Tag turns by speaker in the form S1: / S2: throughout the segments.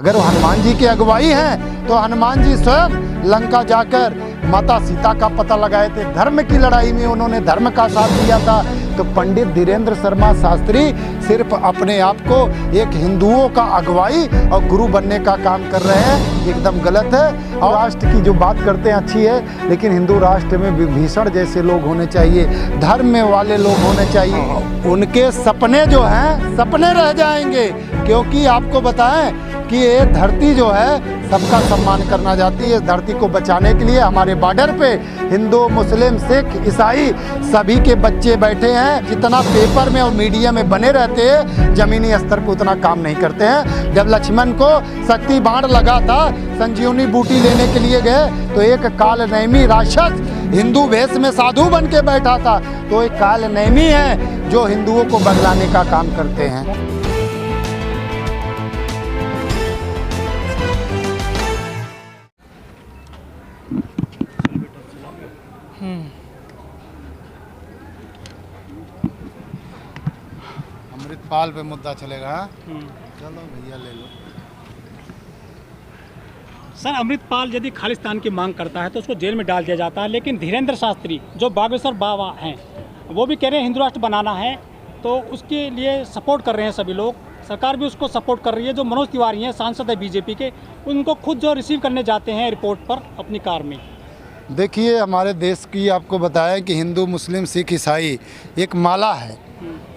S1: अगर वो हनुमान जी की अगुवाई है तो हनुमान जी स्वयं लंका जाकर माता सीता का पता लगाए थे। धर्म की लड़ाई में उन्होंने धर्म का साथ दिया था। तो पंडित धीरेन्द्र शर्मा शास्त्री सिर्फ अपने आप को एक हिंदुओं का अगुवाई और गुरु बनने का काम कर रहे हैं, एकदम गलत है। और राष्ट्र की जो बात करते हैं अच्छी है, लेकिन हिंदू राष्ट्र में विभीषण जैसे लोग होने चाहिए, धर्म में वाले लोग होने चाहिए। उनके सपने जो हैं सपने रह जाएंगे, क्योंकि आपको बताएं कि ये धरती जो है सबका सम्मान करना चाहती है। इस धरती को बचाने के लिए हमारे बॉर्डर पे हिंदू, मुस्लिम, सिख, ईसाई सभी के बच्चे बैठे हैं। जितना पेपर में और मीडिया में बने रहते हैं, जमीनी स्तर पर उतना काम नहीं करते हैं। जब लक्ष्मण को शक्ति बाण लगा था, संजीवनी बूटी लेने के लिए गए, तो एक कालनेमी राक्षस हिंदू वेश में साधु बन के बैठा था। तो एक कालनेमी है जो हिंदुओं को बदलाने का काम करते हैं। अमृतपाल पे मुद्दा चलेगा। चलो भैया ले लो।
S2: सर, अमृतपाल यदि खालिस्तान की मांग करता है तो उसको जेल में डाल दिया जाता है, लेकिन धीरेन्द्र शास्त्री जो बागेश्वर बाबा हैं वो भी कह रहे हैं हिंदू राष्ट्र बनाना है, तो उसके लिए सपोर्ट कर रहे हैं सभी लोग। सरकार भी उसको सपोर्ट कर रही है। जो मनोज तिवारी हैं, सांसद है बीजेपी के, उनको खुद जो रिसीव करने जाते हैं एयरपोर्ट पर अपनी कार में।
S1: देखिए, हमारे देश की आपको बताया कि हिंदू, मुस्लिम, सिख, ईसाई एक माला है।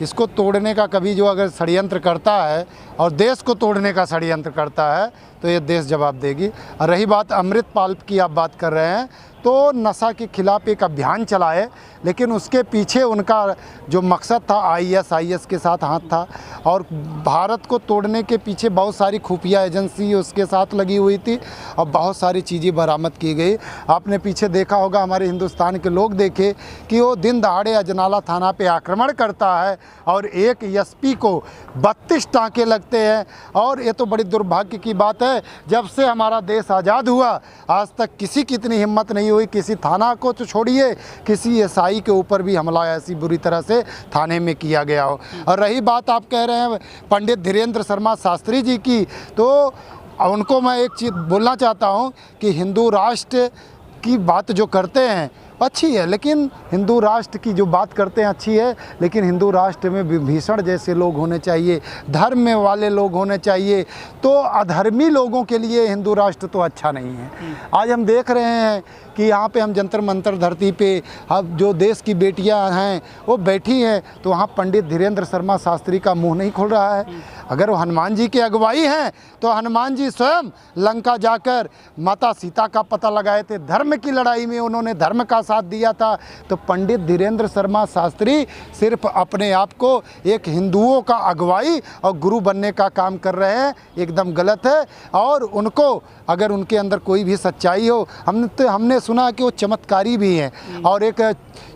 S1: इसको तोड़ने का कभी जो अगर षड्यंत्र करता है और देश को तोड़ने का षड्यंत्र करता है तो ये देश जवाब देगी। और रही बात अमृतपाल की, आप बात कर रहे हैं, तो नशा के खिलाफ एक अभियान चलाए, लेकिन उसके पीछे उनका जो मकसद था आईएस के साथ हाथ था। और भारत को तोड़ने के पीछे बहुत सारी खुफिया एजेंसी उसके साथ लगी हुई थी और बहुत सारी चीज़ें बरामद की गई। आपने पीछे देखा होगा, हमारे हिंदुस्तान के लोग देखे कि वो दिन दहाड़े अजनाला थाना पे आक्रमण करता है और एक एसपी को 32 टाँके लगते हैं। और ये तो बड़ी दुर्भाग्य की बात है, जब से हमारा देश आज़ाद हुआ आज तक किसी की इतनी हिम्मत नहीं हुई, किसी थाना को तो छोड़िए, किसी एसआई के ऊपर भी हमला ऐसी बुरी तरह से थाने में किया गया हो। और रही बात आप कह रहे हैं पंडित धीरेन्द्र शर्मा शास्त्री जी की, तो उनको मैं एक चीज़ बोलना चाहता हूं कि हिंदू राष्ट्र की बात जो करते हैं अच्छी है, लेकिन हिंदू राष्ट्र की जो बात करते हैं अच्छी है, लेकिन हिंदू राष्ट्र में विभीषण जैसे लोग होने चाहिए, धर्म में वाले लोग होने चाहिए। तो अधर्मी लोगों के लिए हिंदू राष्ट्र तो अच्छा नहीं है। आज हम देख रहे हैं कि यहाँ पे हम जंतर मंतर धरती पे अब जो देश की बेटियाँ हैं वो बैठी हैं, तो वहाँ पंडित धीरेन्द्र शर्मा शास्त्री का मुंह नहीं खुल रहा है। अगर वो हनुमान जी की अगुवाई हैं तो हनुमान जी स्वयं लंका जाकर माता सीता का पता लगाए थे। धर्म की लड़ाई में उन्होंने धर्म का साथ दिया था। तो पंडित धीरेन्द्र शर्मा शास्त्री सिर्फ अपने आप को एक हिंदुओं का अगुवाई और गुरु बनने का काम कर रहे हैं, एकदम गलत है। और उनको अगर उनके अंदर कोई भी सच्चाई हो, हमने सुना कि वो चमत्कारी भी हैं और एक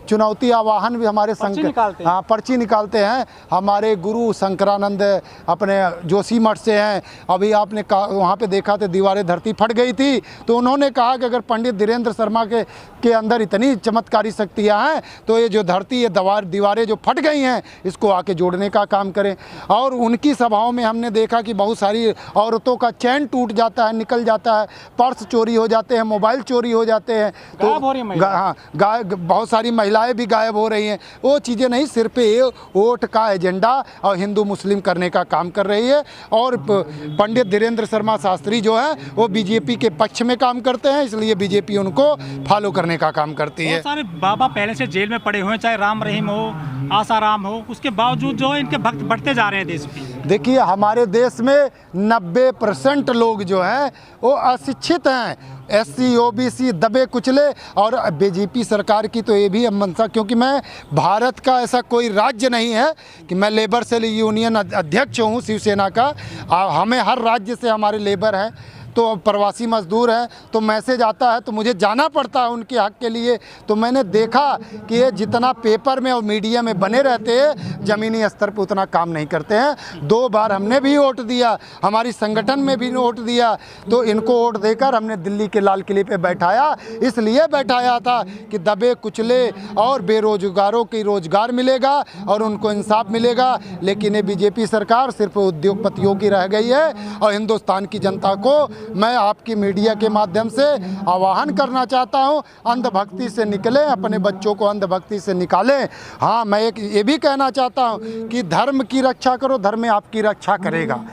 S1: चुनौती आवाहन भी हमारे पर्ची निकालते हैं। हमारे गुरु शंकरानंद अपने जोशी मठ से हैं। अभी आपने वहाँ पे देखा तो दीवारें धरती फट गई थी, तो उन्होंने कहा कि अगर पंडित धीरेन्द्र शर्मा के अंदर इतनी चमत्कारी शक्तियाँ हैं तो ये जो धरती, ये दीवारें जो फट गई हैं, इसको आके जोड़ने का काम करें। और उनकी सभाओं में हमने देखा कि बहुत सारी औरतों का चैन टूट जाता है, निकल जाता है, पर्स चोरी हो जाते हैं, मोबाइल चोरी हो जाते हैं, तो हाँ, बहुत सारी महिलाएं भी गायब हो रही हैं। वो चीज़ें नहीं, सिर्फ ये वोट का एजेंडा और हिंदू मुस्लिम करने का काम कर रही है। और पंडित धीरेन्द्र शर्मा शास्त्री जो है वो बीजेपी के पक्ष में काम करते हैं, इसलिए बीजेपी उनको फॉलो करने का काम करती है।
S2: सारे बाबा पहले से जेल में पड़े हुए हैं, चाहे राम रहीम हो, आसाराम हो, उसके बावजूद जो है इनके भक्त बढ़ते जा रहे हैं देश में।
S1: देखिए, हमारे देश में 90% लोग जो हैं वो अशिक्षित हैं, SC OBC दबे कुचले। और बीजेपी सरकार की तो ये भी मंशा, क्योंकि मैं भारत का ऐसा कोई राज्य नहीं है कि मैं लेबर सेल यूनियन अध्यक्ष हूँ शिवसेना का, हमें हर राज्य से हमारे लेबर हैं, तो प्रवासी मजदूर हैं, तो मैसेज आता है तो मुझे जाना पड़ता है उनके हक के लिए। तो मैंने देखा कि ये जितना पेपर में और मीडिया में बने रहते हैं, ज़मीनी स्तर पर उतना काम नहीं करते हैं। 2 बार हमने भी वोट दिया, हमारी संगठन में भी वोट दिया, तो इनको वोट देकर हमने दिल्ली के लाल किले पे बैठाया। इसलिए बैठाया था कि दबे कुचले और बेरोजगारों की रोजगार मिलेगा और उनको इंसाफ मिलेगा। लेकिन ये बीजेपी सरकार सिर्फ उद्योगपतियों की रह गई है। और हिंदुस्तान की जनता को मैं आपकी मीडिया के माध्यम से आह्वान करना चाहता हूं, अंधभक्ति से निकलें, अपने बच्चों को अंधभक्ति से निकालें। हाँ, मैं एक ये भी कहना चाहता हूं कि धर्म की रक्षा करो, धर्म आपकी रक्षा करेगा,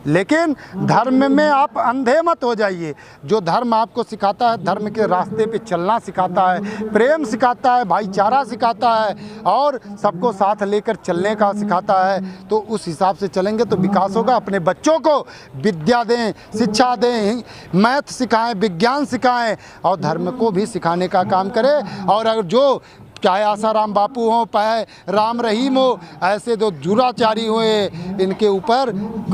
S1: लेकिन धर्म में आप अंधे मत हो जाइए। जो धर्म आपको सिखाता है, धर्म के रास्ते पे चलना सिखाता है, प्रेम सिखाता है, भाईचारा सिखाता है और सबको साथ लेकर चलने का सिखाता है, तो उस हिसाब से चलेंगे तो विकास होगा। अपने बच्चों को विद्या दें, शिक्षा दें, मैथ सिखाएं, विज्ञान सिखाएं और धर्म को भी सिखाने का काम करें। और अगर जो चाहे आसाराम बापू हों, चाहे राम रहीम हो, ऐसे जो जुराचारी हुए, इनके ऊपर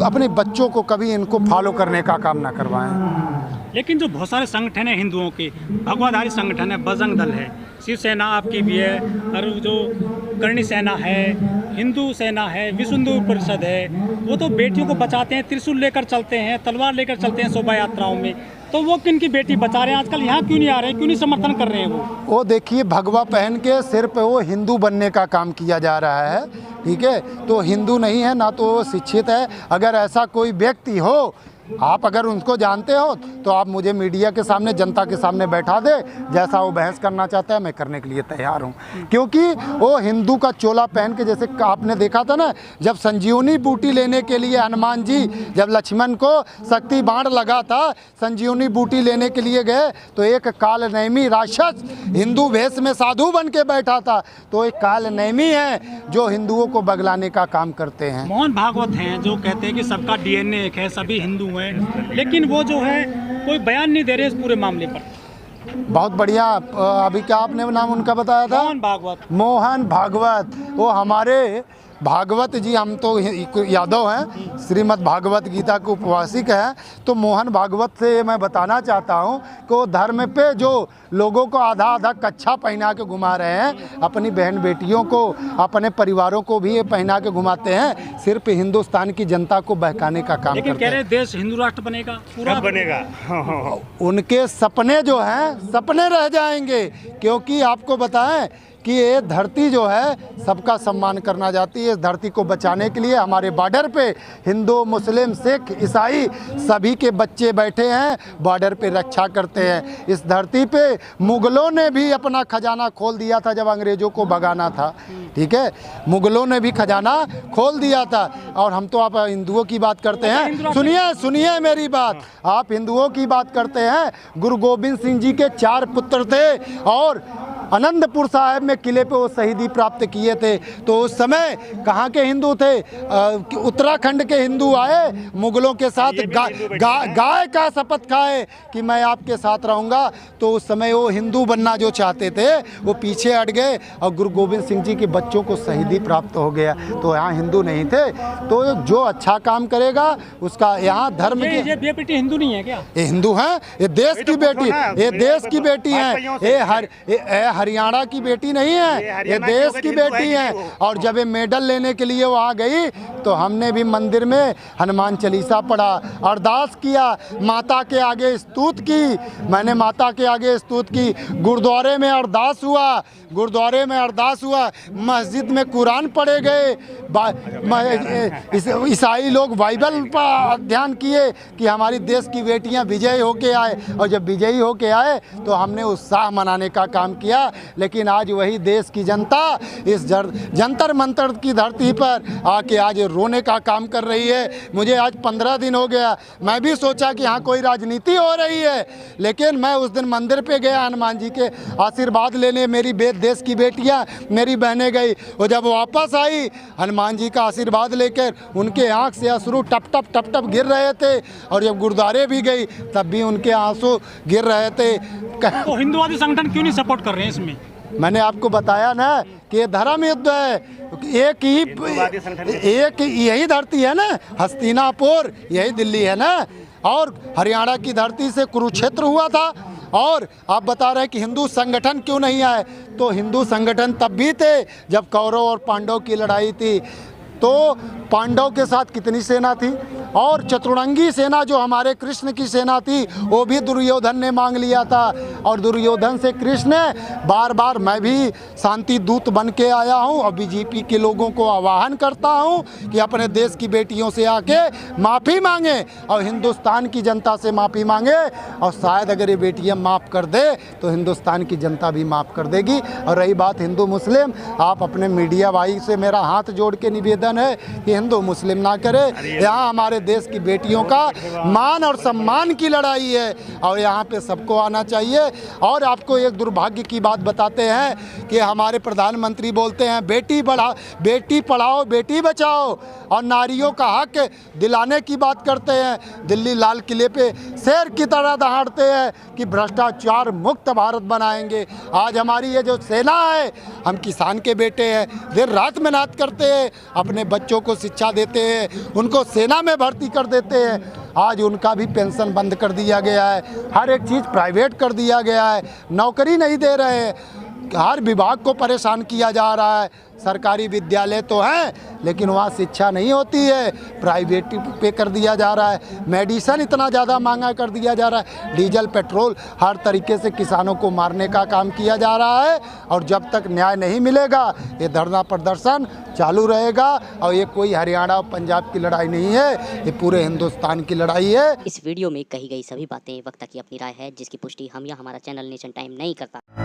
S1: अपने बच्चों को कभी इनको फॉलो करने का काम ना करवाएं।
S2: लेकिन जो बहुत सारे संगठन हैं हिंदुओं के, भगवाधारी संगठन है, बजरंग दल है, शिवसेना आपकी भी है, और जो करणी सेना है, हिंदू सेना है, विश्व हिंदू परिषद है, वो तो बेटियों को बचाते हैं, त्रिशूल लेकर चलते हैं, तलवार लेकर चलते हैं शोभा यात्राओं में। तो वो किन की बेटी बचा रहे हैं आजकल, यहाँ क्यों नहीं आ रहे हैं, क्यों नहीं समर्थन कर रहे हैं?
S1: वो देखिए, भगवा पहन के सिर पे वो हिंदू बनने का काम किया जा रहा है, ठीक है। तो हिंदू नहीं है, ना तो वो शिक्षित है। अगर ऐसा कोई व्यक्ति हो, आप अगर उनको जानते हो तो आप मुझे मीडिया के सामने, जनता के सामने बैठा दे। जैसा वो बहस करना चाहता है मैं करने के लिए तैयार हूँ, क्योंकि वो हिंदू का चोला पहन के, जैसे आपने देखा था ना, जब संजीवनी बूटी लेने के लिए हनुमान जी, जब लक्ष्मण को शक्ति बाण लगा था, संजीवनी बूटी लेने के लिए गए तो एक कालनेमी राक्षस हिंदू वेश में साधु बन के बैठा था। तो एक कालनेमी है जो हिंदुओं को बगलाने का काम करते हैं।
S2: मोहन भागवत हैं जो कहते हैं कि सबका डीएनए एक है, सभी हिंदू हैं, लेकिन वो जो है कोई बयान नहीं दे रहे इस पूरे मामले पर।
S1: बहुत बढ़िया। अभी क्या आपने नाम उनका बताया था?
S2: मोहन भागवत।
S1: मोहन भागवत, वो हमारे भागवत जी, हम तो यादव हैं, श्रीमद् भागवत गीता के उपवासिक हैं। तो मोहन भागवत से मैं बताना चाहता हूं कि वो धर्म पे जो लोगों को आधा आधा कच्छा पहना के घुमा रहे हैं, अपनी बहन बेटियों को, अपने परिवारों को भी ये पहना के घुमाते हैं, सिर्फ हिंदुस्तान की जनता को बहकाने का काम करते हैं।
S2: कह रहे हैं देश हिंदू राष्ट्र बनेगा, पूरा
S3: बनेगा।
S1: उनके सपने जो हैं, सपने रह जाएंगे। क्योंकि आपको बताएं कि ये धरती जो है सबका सम्मान करना चाहती है। इस धरती को बचाने के लिए हमारे बॉर्डर पे हिंदू, मुस्लिम, सिख, ईसाई सभी के बच्चे बैठे हैं, बॉर्डर पे रक्षा करते हैं। इस धरती पे मुगलों ने भी अपना खजाना खोल दिया था जब अंग्रेज़ों को भगाना था, ठीक है। मुगलों ने भी खजाना खोल दिया था। और हम तो आप हिंदुओं की बात करते हैं, सुनिए मेरी बात, आप हिंदुओं की बात करते हैं। गुरु गोविंद सिंह जी के 4 पुत्र थे और आनंदपुर साहिब में किले पे वो शहीदी प्राप्त किए थे। तो उस समय कहाँ के हिंदू थे? उत्तराखंड के हिंदू आए, मुगलों के साथ गाय का शपथ खाए कि मैं आपके साथ रहूँगा। तो उस समय वो हिंदू बनना जो चाहते थे वो पीछे हट गए और गुरु गोविंद सिंह जी के बच्चों को शहीदी प्राप्त हो गया। तो यहाँ हिंदू नहीं थे। तो जो अच्छा काम करेगा उसका, यहाँ धर्म की
S2: ये बेटी हिंदू नहीं है क्या?
S1: ये हिंदू हैं, ये देश की बेटी, ये देश की बेटी हैं, ये हरियाणा की बेटी नहीं है, ये देश की बेटी है। और जब ये मेडल लेने के लिए वो आ गई तो हमने भी मंदिर में हनुमान चालीसा पढ़ा, अरदास किया, माता के आगे स्तुति की, मैंने माता के आगे स्तुति की। गुरुद्वारे में अरदास हुआ, मस्जिद में कुरान पढ़े गए, ईसाई लोग बाइबल पर अध्ययन किए कि हमारी देश की बेटियां विजयी होके आए। और जब विजयी होके आए तो हमने उत्साह मनाने का काम किया। लेकिन आज वही देश की जनता इस जंतर मंतर की धरती पर आके आज रोने का काम कर रही है। मुझे आज 15 दिन हो गया, मैं भी सोचा कि यहाँ कोई राजनीति हो रही है, लेकिन मैं उस दिन मंदिर पे गया हनुमान जी के आशीर्वाद लेने। मेरी देश की बेटियाँ, मेरी बहनें गई, और जब वापस आई हनुमान जी का आशीर्वाद लेकर, उनके आँख से अश्रु टप टप गिर रहे थे। और जब गुरुद्वारे भी गई तब भी उनके आंसू गिर रहे थे।
S2: तो हिंदुवादी संगठन क्यों नहीं सपोर्ट कर रहे हैं इसमें?
S1: मैंने आपको बताया ना कि ये धर्म युद्ध है। एक यही धरती है ना, हस्तिनापुर यही दिल्ली है ना। और हरियाणा की धरती से कुरुक्षेत्र हुआ था। और आप बता रहे हैं कि हिंदू संगठन क्यों नहीं आए, तो हिंदू संगठन तब भी थे जब कौरव और पांडव की लड़ाई थी। तो पांडव के साथ कितनी सेना थी, और चतुरंगी सेना जो हमारे कृष्ण की सेना थी वो भी दुर्योधन ने मांग लिया था। और दुर्योधन से कृष्ण बार बार मैं भी शांति दूत बन के आया हूँ और बीजेपी के लोगों को आह्वान करता हूँ कि अपने देश की बेटियों से आके माफ़ी मांगे और हिंदुस्तान की जनता से माफ़ी मांगे। और शायद अगर ये बेटियाँ माफ़ कर दे तो हिंदुस्तान की जनता भी माफ़ कर देगी। और रही बात हिंदू मुस्लिम, आप अपने मीडिया भाई से मेरा हाथ जोड़ के निवेदन है कि हिंदू मुस्लिम ना करे। यहाँ हमारे देश की बेटियों का मान और सम्मान की लड़ाई है और यहाँ पे सबको आना चाहिए। और आपको एक दुर्भाग्य की बात बताते हैं कि हमारे प्रधानमंत्री बोलते हैं बेटी पढ़ाओ बेटी बचाओ, और नारियों का हक दिलाने की बात करते हैं। दिल्ली लाल किले पे शेर की तरह दहाड़ते हैं कि भ्रष्टाचार मुक्त भारत बनाएंगे। आज हमारी ये जो सेना है, हम किसान के बेटे हैं, देर रात मेहनत करते हैं, अपने बच्चों को शिक्षा देते हैं, उनको सेना में भर्ती कर देते हैं। आज उनका भी पेंशन बंद कर दिया गया है, हर एक चीज़ प्राइवेट कर दिया गया है, नौकरी नहीं दे रहे हैं, हर विभाग को परेशान किया जा रहा है। सरकारी विद्यालय तो हैं लेकिन वहाँ शिक्षा नहीं होती है, प्राइवेट पे कर दिया जा रहा है, मेडिसिन इतना ज़्यादा महंगा कर दिया जा रहा है, डीजल पेट्रोल हर तरीके से किसानों को मारने का काम किया जा रहा है। और जब तक न्याय नहीं मिलेगा ये धरना प्रदर्शन चालू रहेगा। और ये कोई हरियाणा और पंजाब की लड़ाई नहीं है, ये पूरे हिंदुस्तान की लड़ाई है।
S3: इस वीडियो में कही गई सभी बातें वक्ता की अपनी राय है, जिसकी पुष्टि हम या हमारा चैनल नेशन टाइम नहीं करता।